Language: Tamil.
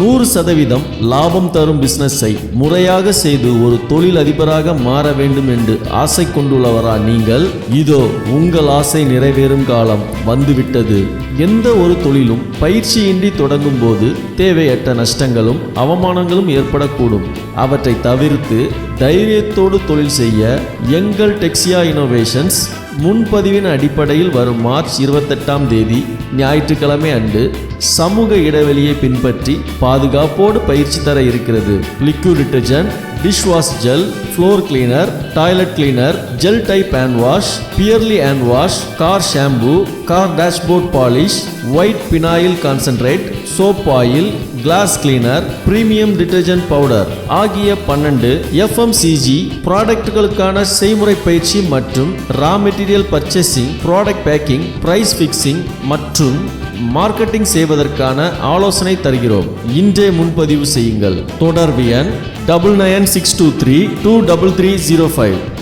100% லாபம் தரும் பிசினஸை முறையாக செய்து ஒரு தொழில் அதிபராக மாற வேண்டும் என்று ஆசை கொண்டுள்ளவரா நீங்கள்? இதோ உங்கள் ஆசை நிறைவேறும் காலம் வந்துவிட்டது. எந்த ஒரு தொழிலும் பயிற்சியின்றி தொடங்கும் போது தேவையற்ற நஷ்டங்களும் அவமானங்களும் ஏற்படக்கூடும். அவற்றை தவிர்த்து தைரியத்தோடு தொழில் செய்ய எங்கள் டெக்ஸியா இனோவேஷன்ஸ் முன்பதிவின் அடிப்படையில் வரும் மார்ச் 28ஆம் தேதி ஞாயிற்றுக்கிழமை அன்று சமூக இடைவெளியை பின்பற்றி பாதுகாப்போடு பயிற்சி தர இருக்கிறது. Liquid detergent, dish wash gel, floor cleaner, toilet cleaner, gel type hand wash, pearly hand wash, car shampoo, car dashboard polish, white phenyl concentrate, soap oil, glass cleaner, premium detergent powder ஆகிய 12 FMCG ப்ராடக்ட்களுக்கான செய்முறை பயிற்சி மற்றும் raw material purchasing, product packing, price fixing மற்றும் மார்க்கெட்டிங் செய்வதற்கான ஆலோசனை தருகிறோம். இன்றே முன்பதிவு செய்யுங்கள். தொடர்பு எண் 99623 23305.